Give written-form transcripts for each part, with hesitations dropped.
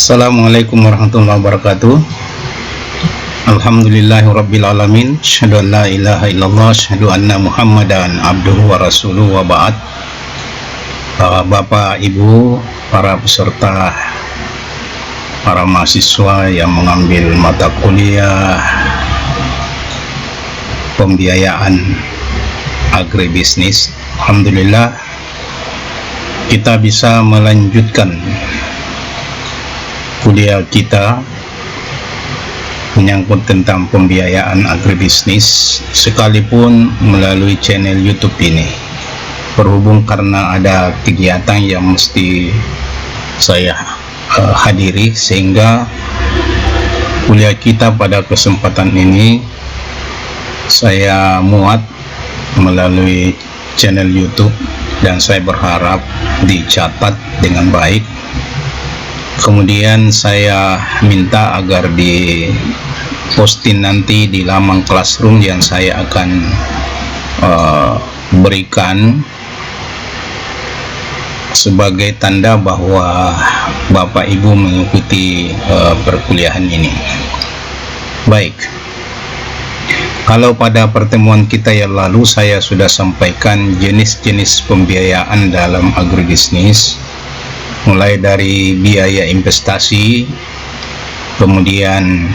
Assalamualaikum warahmatullahi wabarakatuh. Alhamdulillahirabbil alamin. Asyhadu an la ilaha illallah, asyhadu anna Muhammadan abduhu wa rasuluhu wa ba'd. Bapak, Ibu, para peserta, para mahasiswa yang mengambil mata kuliah pembiayaan agribisnis, alhamdulillah kita bisa melanjutkan kuliah kita menyangkut tentang pembiayaan agribisnis sekalipun melalui channel YouTube ini. Berhubung karena ada kegiatan yang mesti saya hadiri, sehingga kuliah kita pada kesempatan ini saya muat melalui channel YouTube, dan saya berharap dicatat dengan baik. Kemudian saya minta agar di posting nanti di laman Classroom yang saya akan berikan sebagai tanda bahwa Bapak Ibu mengikuti perkuliahan ini. Baik, kalau pada pertemuan kita yang lalu saya sudah sampaikan jenis-jenis pembiayaan dalam agribisnis, mulai dari biaya investasi, kemudian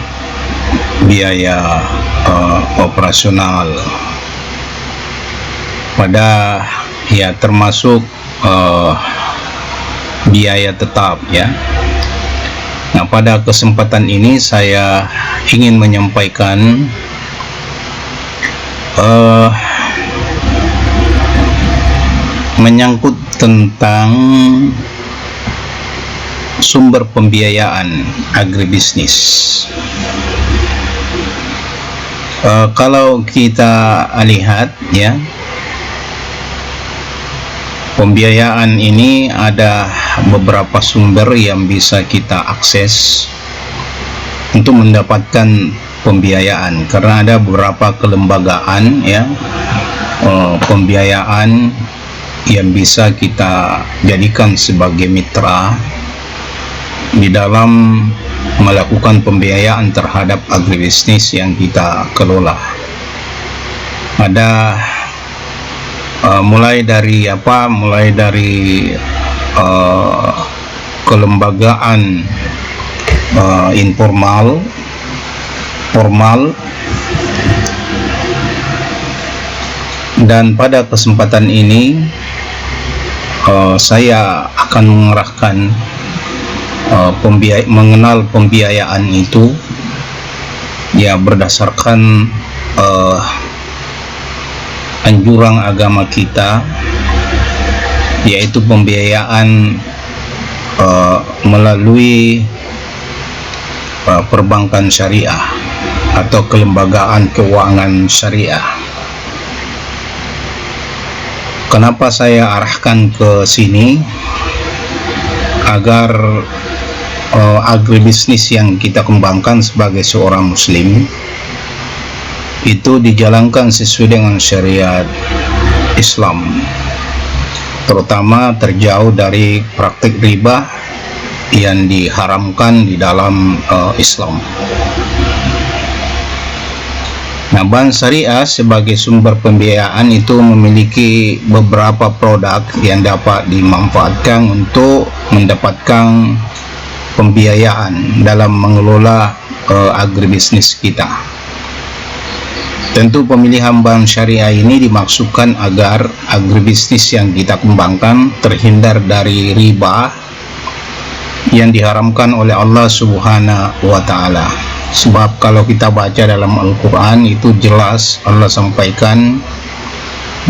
biaya operasional, termasuk biaya tetap ya. Nah, pada kesempatan ini saya ingin menyampaikan menyangkut tentang sumber pembiayaan agribisnis. Kalau kita lihat ya, pembiayaan ini ada beberapa sumber yang bisa kita akses untuk mendapatkan pembiayaan, karena ada beberapa kelembagaan ya, pembiayaan yang bisa kita jadikan sebagai mitra di dalam melakukan pembiayaan terhadap agribisnis yang kita kelola. Ada mulai dari kelembagaan informal, formal, dan pada kesempatan ini saya akan mengerahkan mengenal pembiayaan itu ya berdasarkan anjuran agama kita, yaitu pembiayaan melalui perbankan syariah atau kelembagaan keuangan syariah. Kenapa saya arahkan ke sini? Agar agribisnis yang kita kembangkan sebagai seorang muslim itu dijalankan sesuai dengan syariat Islam, terutama terjauh dari praktik riba yang diharamkan di dalam Islam. Nah, bank syariah sebagai sumber pembiayaan itu memiliki beberapa produk yang dapat dimanfaatkan untuk mendapatkan pembiayaan dalam mengelola agribisnis kita. Tentu pemilihan bank syariah ini dimaksudkan agar agribisnis yang kita kembangkan terhindar dari riba yang diharamkan oleh Allah Subhanahu wa Ta'ala. Sebab kalau kita baca dalam Al-Quran itu jelas Allah sampaikan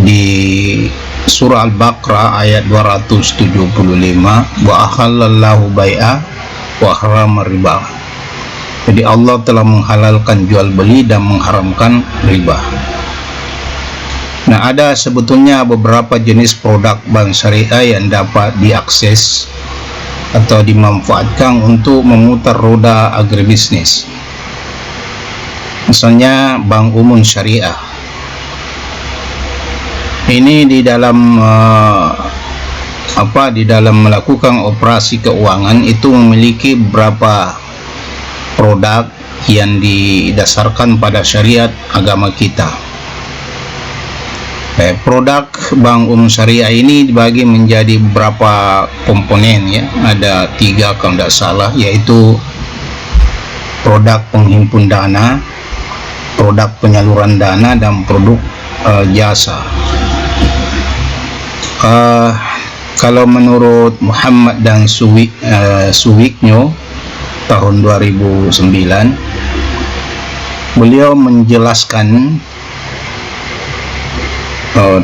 di surah Al-Baqarah ayat 275, wa ahallallahu bai'a wa harrama riba. Jadi Allah telah menghalalkan jual beli dan mengharamkan riba. Nah, ada sebetulnya beberapa jenis produk bank syariah yang dapat diakses atau dimanfaatkan untuk memutar roda agribisnis. Misalnya bank umum syariah. Ini di dalam di dalam melakukan operasi keuangan itu memiliki beberapa produk yang didasarkan pada syariat agama kita. Produk Bank Umum Syariah ini dibagi menjadi beberapa komponen, ya. Ada 3 kalau tidak salah, yaitu produk penghimpun dana, produk penyaluran dana, dan produk jasa. Kalau menurut Muhammad dan Suwiknyo tahun 2009, beliau menjelaskan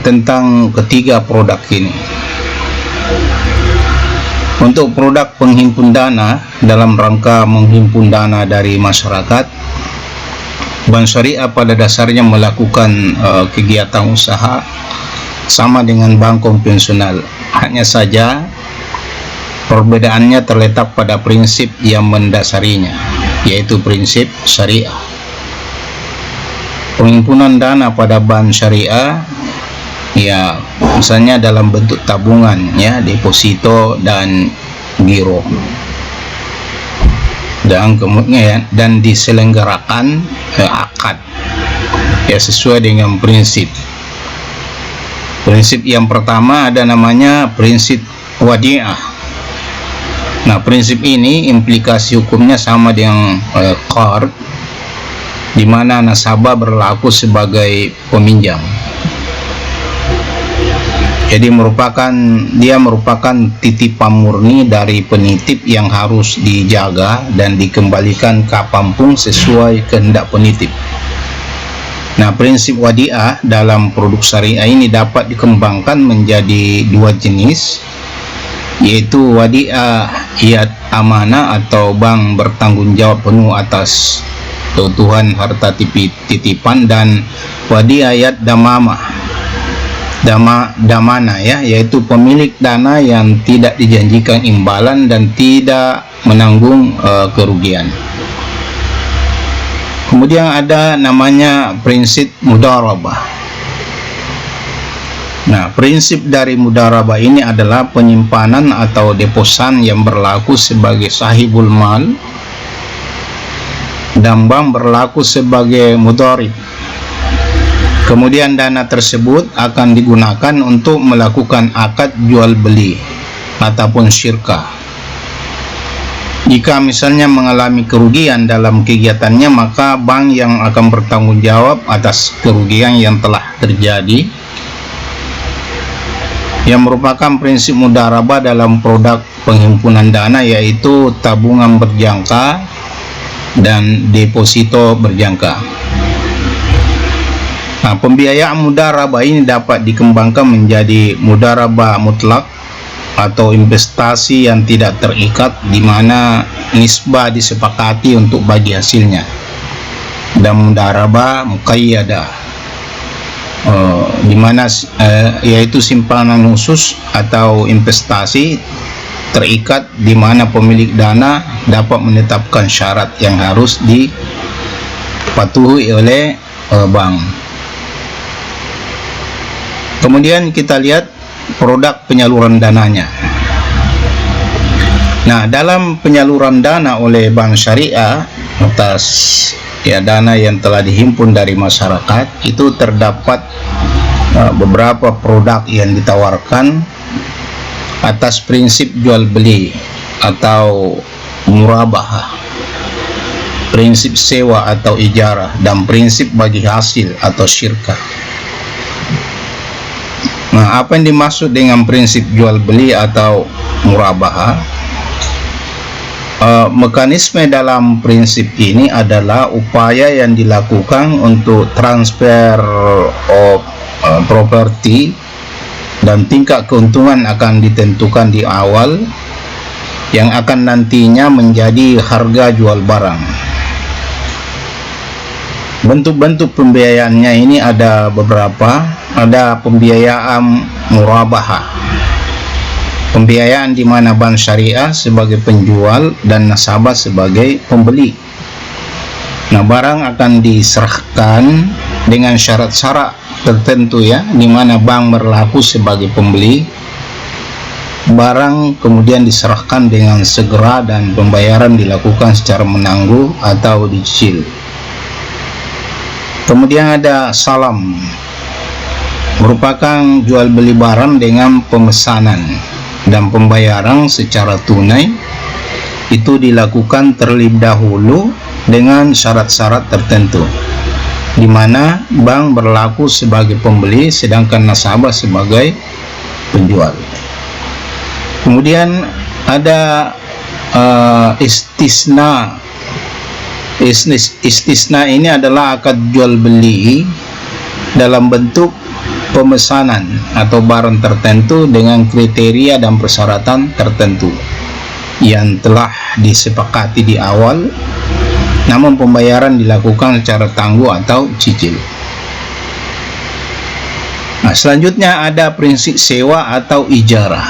tentang ketiga produk ini. Untuk produk penghimpun dana, dalam rangka menghimpun dana dari masyarakat, Bank Syariah pada dasarnya melakukan kegiatan usaha sama dengan bank konvensional. Hanya saja perbedaannya terletak pada prinsip yang mendasarinya, yaitu prinsip syariah. Penghimpunan dana pada bank syariah, ya, misalnya dalam bentuk tabungan, ya, deposito dan giro, dan kemudian dan diselenggarakan akad, ya, sesuai dengan prinsip. Prinsip yang pertama ada namanya prinsip wadi'ah. Nah, prinsip ini implikasi hukumnya sama dengan qard, di mana nasabah berlaku sebagai peminjam. Jadi dia merupakan titipan murni dari penitip yang harus dijaga dan dikembalikan kapanpun sesuai kehendak penitip. Nah, prinsip wadi'ah dalam produk syariah ini dapat dikembangkan menjadi 2 jenis, yaitu wadi'ah iyad amanah atau bank bertanggung jawab penuh atas keutuhan harta titipan, dan wadi'ah iyad damana, ya, yaitu pemilik dana yang tidak dijanjikan imbalan dan tidak menanggung kerugian. Kemudian ada namanya prinsip mudharabah. Nah, prinsip dari mudharabah ini adalah penyimpanan atau deposan yang berlaku sebagai sahibul mal dan bank berlaku sebagai mudharib. Kemudian dana tersebut akan digunakan untuk melakukan akad jual beli ataupun syirkah. Jika misalnya mengalami kerugian dalam kegiatannya, maka bank yang akan bertanggung jawab atas kerugian yang telah terjadi, yang merupakan prinsip mudharabah dalam produk penghimpunan dana, yaitu tabungan berjangka dan deposito berjangka. Nah, pembiayaan mudharabah ini dapat dikembangkan menjadi mudharabah mutlak atau investasi yang tidak terikat, di mana nisbah disepakati untuk bagi hasilnya, dan mudharabah muqayyadah, di mana yaitu simpanan khusus atau investasi terikat, di mana pemilik dana dapat menetapkan syarat yang harus dipatuhi oleh bank. Kemudian kita lihat produk penyaluran dananya. Nah, dalam penyaluran dana oleh bank syariah atas, ya, dana yang telah dihimpun dari masyarakat, itu terdapat beberapa produk yang ditawarkan atas prinsip jual beli atau murabahah, prinsip sewa atau ijarah, dan prinsip bagi hasil atau syirkah. Nah, apa yang dimaksud dengan prinsip jual beli atau murabahah? Mekanisme dalam prinsip ini adalah upaya yang dilakukan untuk transfer of property, dan tingkat keuntungan akan ditentukan di awal, yang akan nantinya menjadi harga jual barang. Bentuk-bentuk pembiayaannya ini ada beberapa. Ada pembiayaan murabahah, pembiayaan di mana bank syariah sebagai penjual dan nasabah sebagai pembeli. Nah, barang akan diserahkan dengan syarat-syarat tertentu, ya, di mana bank berlaku sebagai pembeli barang kemudian diserahkan dengan segera dan pembayaran dilakukan secara menangguh atau dicicil. Kemudian ada salam, merupakan jual beli barang dengan pemesanan dan pembayaran secara tunai. Itu dilakukan terlebih dahulu dengan syarat-syarat tertentu, di mana bank berlaku sebagai pembeli sedangkan nasabah sebagai penjual. Kemudian ada istisna. Istisna ini adalah akad jual beli dalam bentuk pemesanan atau barang tertentu dengan kriteria dan persyaratan tertentu yang telah disepakati di awal, namun pembayaran dilakukan secara tangguh atau cicil. Nah, selanjutnya ada prinsip sewa atau ijarah.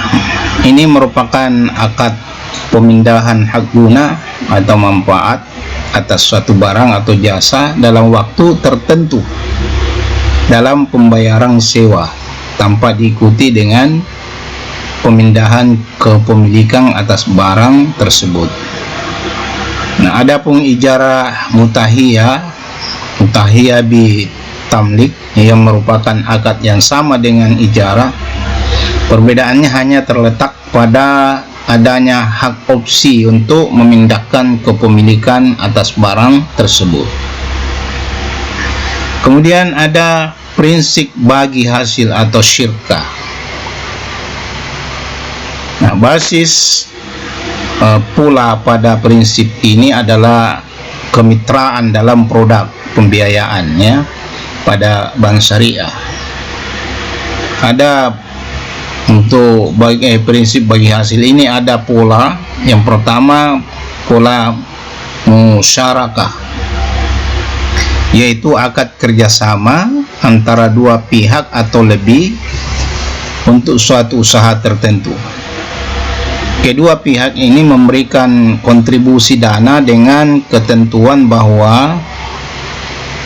Ini merupakan akad pemindahan hak guna atau manfaat atas suatu barang atau jasa dalam waktu tertentu dalam pembayaran sewa tanpa diikuti dengan pemindahan kepemilikan atas barang tersebut. Nah, adapun ijarah mutahiyah bi tamlik yang merupakan akad yang sama dengan ijarah, perbedaannya hanya terletak pada adanya hak opsi untuk memindahkan kepemilikan atas barang tersebut. Kemudian ada prinsip bagi hasil atau syirkah. Nah, basis pula pada prinsip ini adalah kemitraan dalam produk pembiayaannya pada bank syariah. Ada untuk prinsip bagi hasil ini ada pola. Yang pertama, pola musyarakah, yaitu akad kerjasama antara dua pihak atau lebih untuk suatu usaha tertentu. Kedua pihak ini memberikan kontribusi dana dengan ketentuan bahwa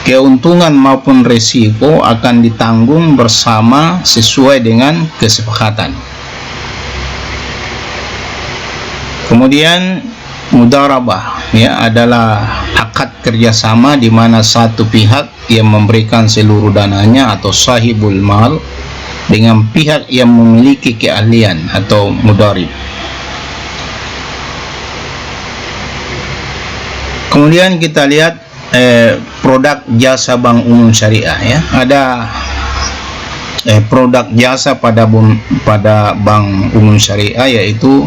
keuntungan maupun risiko akan ditanggung bersama sesuai dengan kesepakatan. Kemudian mudarabah adalah akad kerjasama di mana satu pihak yang memberikan seluruh dananya atau sahibul mal dengan pihak yang memiliki keahlian atau mudarib. Kemudian kita lihat produk jasa bank umum syariah. Ada produk jasa pada bank umum syariah, yaitu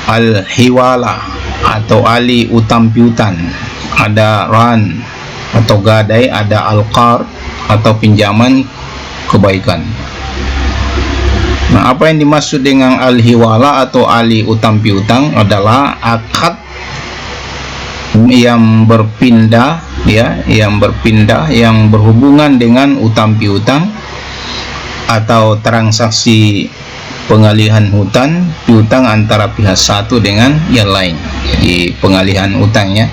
al-hiwala atau ali utang piutang, ada ran atau gadai, ada al-qard atau pinjaman kebaikan. Nah, apa yang dimaksud dengan al-hiwala atau ali utang piutang adalah akad yang berpindah yang berhubungan dengan utang piutang atau transaksi pengalihan hutang piutang antara pihak satu dengan yang lain, jadi pengalihan hutangnya.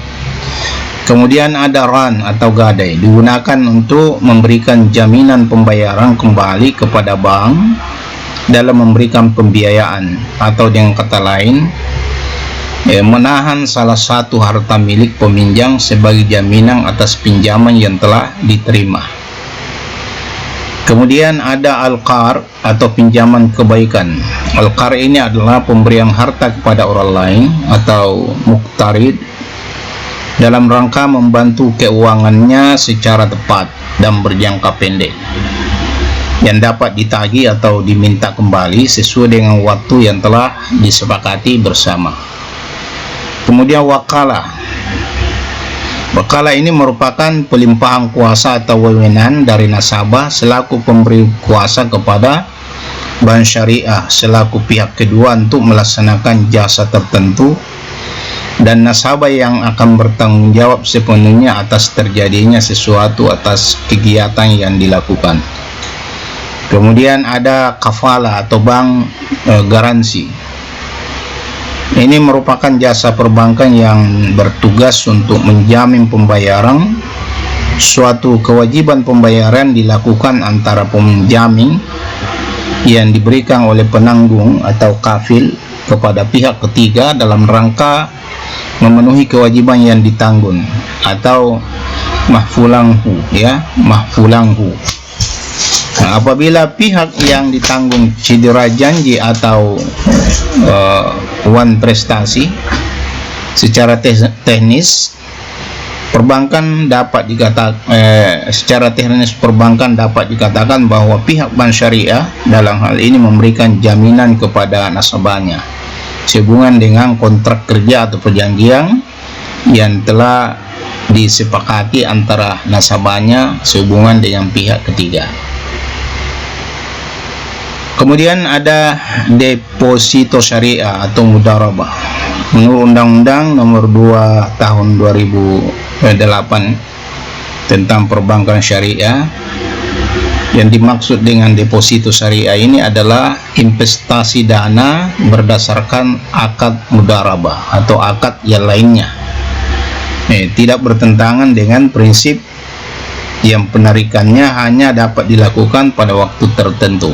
Kemudian ada ran atau gadai, digunakan untuk memberikan jaminan pembayaran kembali kepada bank dalam memberikan pembiayaan, atau dengan kata lain menahan salah satu harta milik peminjam sebagai jaminan atas pinjaman yang telah diterima. Kemudian ada al-qar atau pinjaman kebaikan. Al-qar ini adalah pemberian harta kepada orang lain atau muqtarid dalam rangka membantu keuangannya secara tepat dan berjangka pendek, yang dapat ditagih atau diminta kembali sesuai dengan waktu yang telah disepakati bersama. Kemudian wakalah. Wakalah ini merupakan pelimpahan kuasa atau wewenang dari nasabah selaku pemberi kuasa kepada bank syariah selaku pihak kedua untuk melaksanakan jasa tertentu, dan nasabah yang akan bertanggung jawab sepenuhnya atas terjadinya sesuatu atas kegiatan yang dilakukan. Kemudian ada kafalah atau bank garansi. Ini merupakan jasa perbankan yang bertugas untuk menjamin pembayaran. Suatu kewajiban pembayaran dilakukan antara penjamin yang diberikan oleh penanggung atau kafil kepada pihak ketiga dalam rangka memenuhi kewajiban yang ditanggung, atau mahfulanghu, ya, mahfulanghu. Nah, apabila pihak yang ditanggung cedera janji atau wan prestasi secara teknis, perbankan dapat dikatakan secara teknis perbankan dapat dikatakan bahwa pihak bank syariah dalam hal ini memberikan jaminan kepada nasabahnya sehubungan dengan kontrak kerja atau perjanjian yang telah disepakati antara nasabahnya sehubungan dengan pihak ketiga. Kemudian ada deposito syariah atau mudharabah. Menurut Undang-Undang Nomor 2 Tahun 2008 tentang perbankan syariah, yang dimaksud dengan deposito syariah ini adalah investasi dana berdasarkan akad mudharabah atau akad yang lainnya. Tidak bertentangan dengan prinsip yang penarikannya hanya dapat dilakukan pada waktu tertentu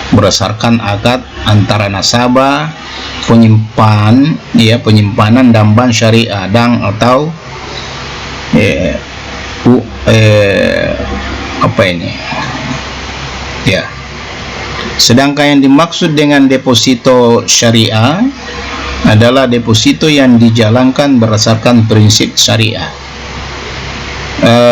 berdasarkan akad antara nasabah, penyimpanan dan bank syariah dan atau Sedangkan yang dimaksud dengan deposito syariah adalah deposito yang dijalankan berdasarkan prinsip syariah.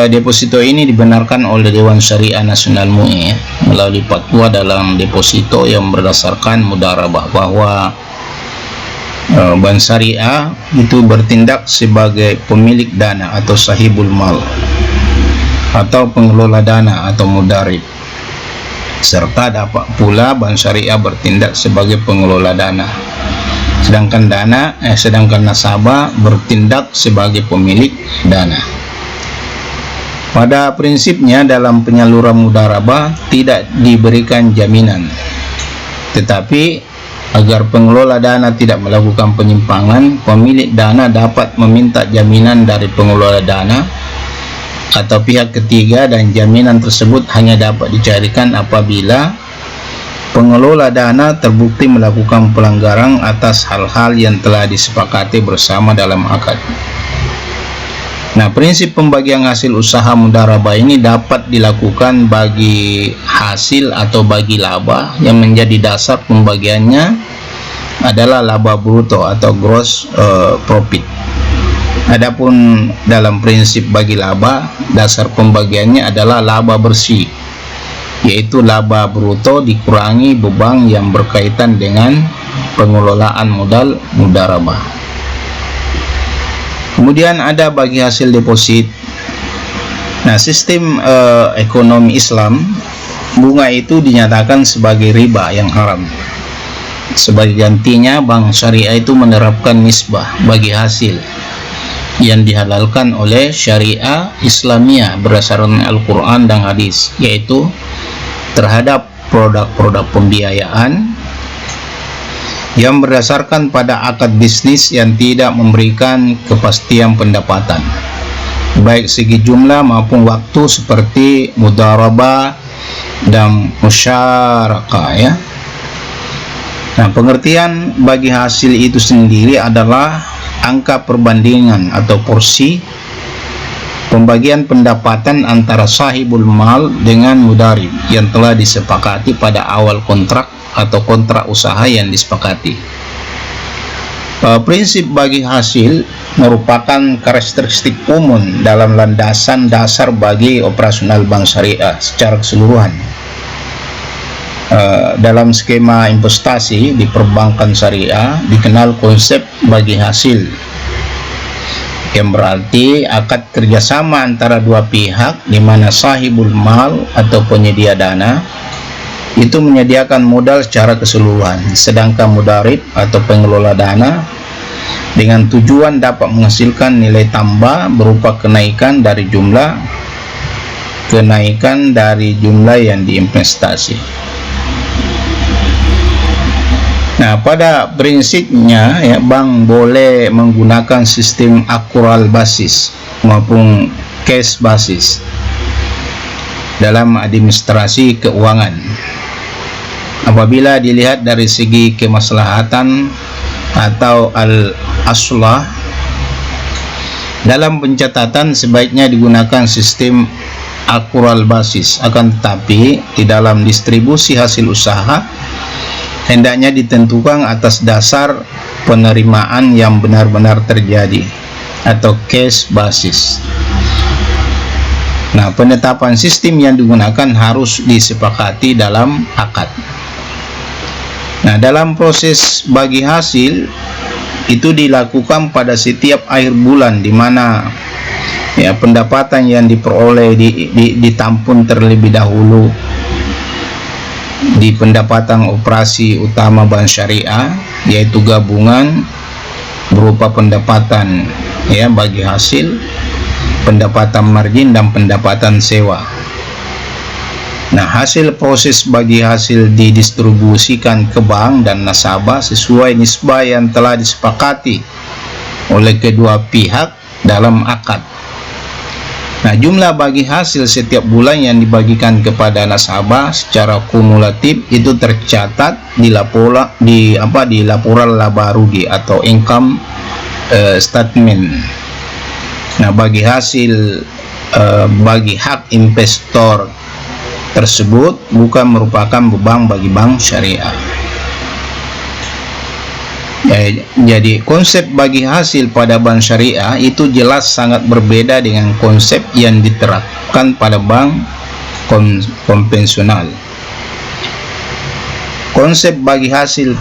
Deposito ini dibenarkan oleh Dewan Syariah Nasional MUI melalui fatwa dalam deposito yang berdasarkan mudharabah bahwa bank syariah itu bertindak sebagai pemilik dana atau sahibul mal atau pengelola dana atau mudarib, serta dapat pula bank syariah bertindak sebagai pengelola dana, sedangkan nasabah bertindak sebagai pemilik dana. Pada prinsipnya dalam penyaluran mudharabah tidak diberikan jaminan, tetapi agar pengelola dana tidak melakukan penyimpangan, pemilik dana dapat meminta jaminan dari pengelola dana atau pihak ketiga, dan jaminan tersebut hanya dapat dicarikan apabila pengelola dana terbukti melakukan pelanggaran atas hal-hal yang telah disepakati bersama dalam akad. Nah, prinsip pembagian hasil usaha mudharabah ini dapat dilakukan bagi hasil atau bagi laba yang menjadi dasar pembagiannya adalah laba bruto atau gross profit. Adapun dalam prinsip bagi laba, dasar pembagiannya adalah laba bersih, yaitu laba bruto dikurangi beban yang berkaitan dengan pengelolaan modal mudharabah. Kemudian ada bagi hasil deposit. Nah, sistem ekonomi Islam, bunga itu dinyatakan sebagai riba yang haram. Sebagai gantinya, bank syariah itu menerapkan nisbah bagi hasil yang dihalalkan oleh syariah Islamiyah berdasarkan Al-Quran dan hadis, yaitu terhadap produk-produk pembiayaan yang berdasarkan pada akad bisnis yang tidak memberikan kepastian pendapatan baik segi jumlah maupun waktu, seperti mudharabah dan musyarakah, ya. Nah, pengertian bagi hasil itu sendiri adalah angka perbandingan atau porsi pembagian pendapatan antara sahibul mal dengan mudarib yang telah disepakati pada awal kontrak atau kontrak usaha yang disepakati. Prinsip bagi hasil merupakan karakteristik umum dalam landasan dasar bagi operasional bank syariah secara keseluruhan. Dalam skema investasi di perbankan syariah dikenal konsep bagi hasil, yang berarti akad kerjasama antara dua pihak di mana sahibul mal atau penyedia dana itu menyediakan modal secara keseluruhan, sedangkan mudarib atau pengelola dana dengan tujuan dapat menghasilkan nilai tambah berupa kenaikan dari jumlah yang diinvestasi. Nah, pada prinsipnya, ya, bank boleh menggunakan sistem akural basis maupun cash basis dalam administrasi keuangan. Apabila dilihat dari segi kemaslahatan atau al-aslah, dalam pencatatan sebaiknya digunakan sistem accrual basis. Akan tetapi di dalam distribusi hasil usaha hendaknya ditentukan atas dasar penerimaan yang benar-benar terjadi atau cash basis. Nah, penetapan sistem yang digunakan harus disepakati dalam akad. Nah, dalam proses bagi hasil itu dilakukan pada setiap akhir bulan, di mana ya pendapatan yang diperoleh ditampung terlebih dahulu di pendapatan operasi utama bank syariah, yaitu gabungan berupa pendapatan ya bagi hasil, pendapatan margin, dan pendapatan sewa. Nah, hasil proses bagi hasil didistribusikan ke bank dan nasabah sesuai nisbah yang telah disepakati oleh kedua pihak dalam akad. Nah, jumlah bagi hasil setiap bulan yang dibagikan kepada nasabah secara kumulatif itu tercatat di laporan laba rugi atau income statement. Nah, bagi hasil bagi hak investor tersebut bukan merupakan beban bagi bank syariah. Jadi konsep bagi hasil pada bank syariah itu jelas sangat berbeda dengan konsep yang diterapkan pada bank konvensional. Konsep bagi hasil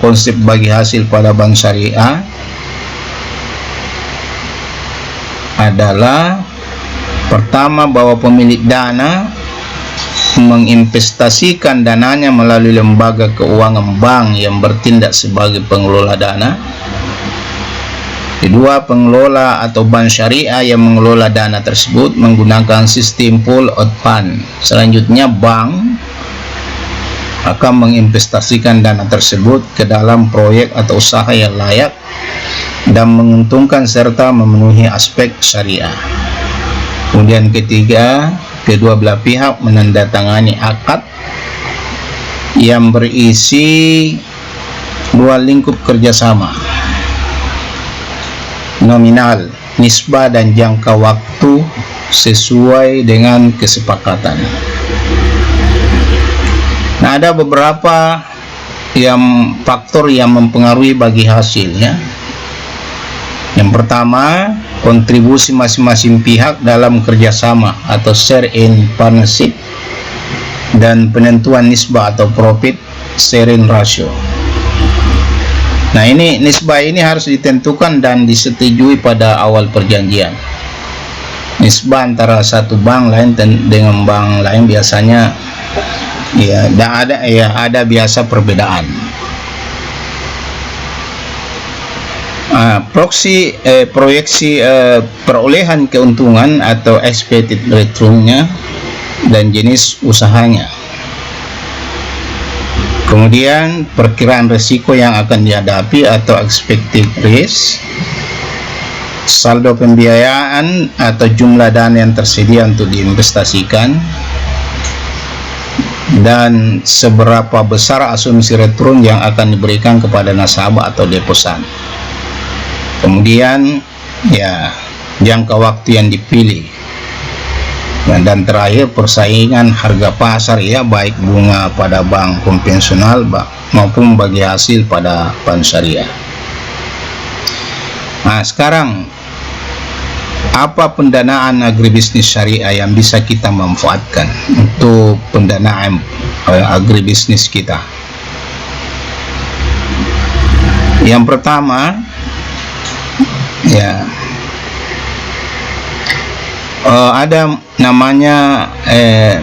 konsep bagi hasil pada bank syariah adalah pertama, bahwa pemilik dana menginvestasikan dananya melalui lembaga keuangan bank yang bertindak sebagai pengelola dana. Kedua, pengelola atau bank syariah yang mengelola dana tersebut menggunakan sistem pull out fund. Selanjutnya, bank akan menginvestasikan dana tersebut ke dalam proyek atau usaha yang layak dan menguntungkan serta memenuhi aspek syariah. Kemudian ketiga, kedua belah pihak menandatangani akad yang berisi dua lingkup kerjasama, nominal, nisbah, dan jangka waktu sesuai dengan kesepakatan. Nah, ada beberapa faktor yang mempengaruhi bagi hasilnya. Yang pertama, kontribusi masing-masing pihak dalam kerjasama atau share in partnership, dan penentuan nisbah atau profit sharing ratio. Nah, ini nisbah ini harus ditentukan dan disetujui pada awal perjanjian. Nisbah antara satu bank lain dengan bank lain biasanya ada biasa perbedaan. Proyeksi perolehan keuntungan atau expected return-nya dan jenis usahanya. Kemudian perkiraan risiko yang akan dihadapi atau expected risk, saldo pembiayaan atau jumlah dana yang tersedia untuk diinvestasikan, dan seberapa besar asumsi return yang akan diberikan kepada nasabah atau deposan. Kemudian jangka waktu yang dipilih, dan terakhir persaingan harga pasar baik bunga pada bank konvensional maupun bagi hasil pada bank syariah. Nah, sekarang apa pendanaan agribisnis syariah yang bisa kita manfaatkan untuk pendanaan agribisnis kita? Yang pertama, ada namanya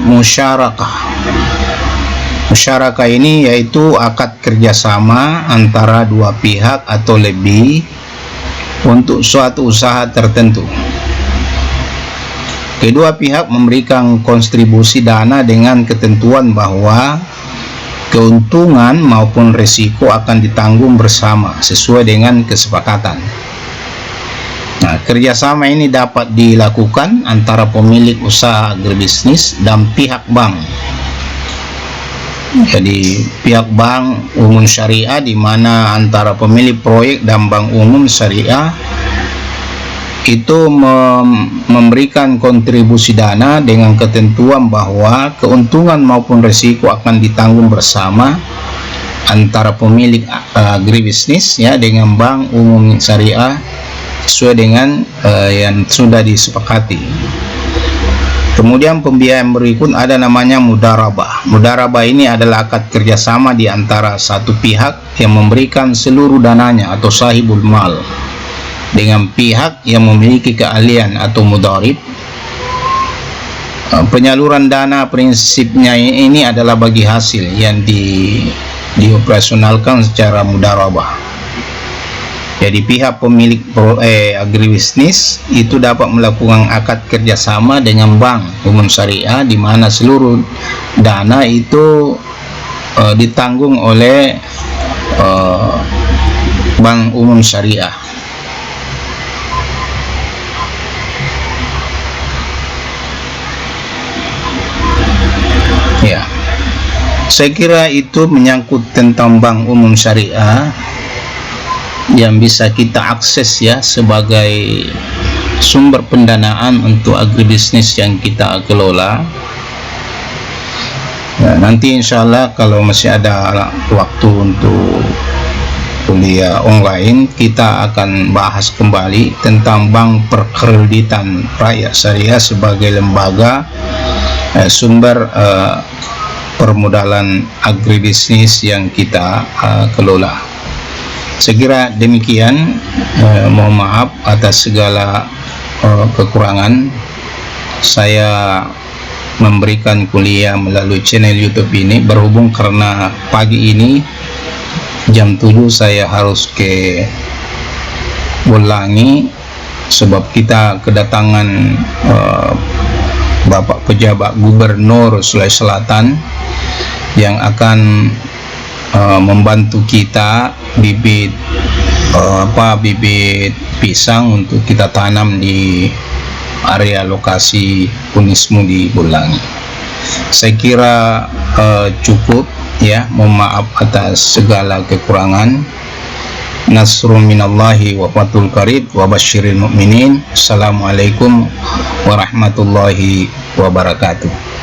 musyarakah. Musyarakah ini yaitu akad kerjasama antara dua pihak atau lebih untuk suatu usaha tertentu. Kedua pihak memberikan kontribusi dana dengan ketentuan bahwa keuntungan maupun risiko akan ditanggung bersama sesuai dengan kesepakatan. Nah, kerjasama ini dapat dilakukan antara pemilik usaha agribisnis dan pihak bank. Jadi pihak bank umum syariah, di mana antara pemilik proyek dan bank umum syariah itu memberikan kontribusi dana dengan ketentuan bahwa keuntungan maupun risiko akan ditanggung bersama antara pemilik agribisnis ya dengan bank umum syariah sesuai dengan yang sudah disepakati. Kemudian pembiayaan berikut ada namanya mudarabah. Mudarabah ini adalah akad kerjasama di antara satu pihak yang memberikan seluruh dananya atau sahibul mal dengan pihak yang memiliki keahlian atau mudarib. Penyaluran dana prinsipnya ini adalah bagi hasil yang dioperasionalkan secara mudarabah. Jadi pihak pemilik agribisnis itu dapat melakukan akad kerjasama dengan bank umum syariah, di mana seluruh dana itu ditanggung oleh bank umum syariah. Ya, saya kira itu menyangkut tentang bank umum syariah yang bisa kita akses ya sebagai sumber pendanaan untuk agribisnis yang kita kelola. Ya, nanti insya Allah kalau masih ada waktu untuk kuliah online, kita akan bahas kembali tentang bank perkreditan rakyat syariah sebagai lembaga sumber permodalan agribisnis yang kita kelola. Saya kira demikian. Mohon maaf atas segala kekurangan. Saya memberikan kuliah melalui channel YouTube ini berhubung karena pagi ini jam 7 saya harus ke Bolangi sebab kita kedatangan Bapak Pejabat Gubernur Sulawesi Selatan yang akan membantu kita bibit pisang untuk kita tanam di area lokasi Unismu di Bolangi. Saya kira cukup ya. Mohon maaf atas segala kekurangan. Nasrun minallahi wa fathul qarib wa basyiril mu'minin. Assalamualaikum warahmatullahi wabarakatuh.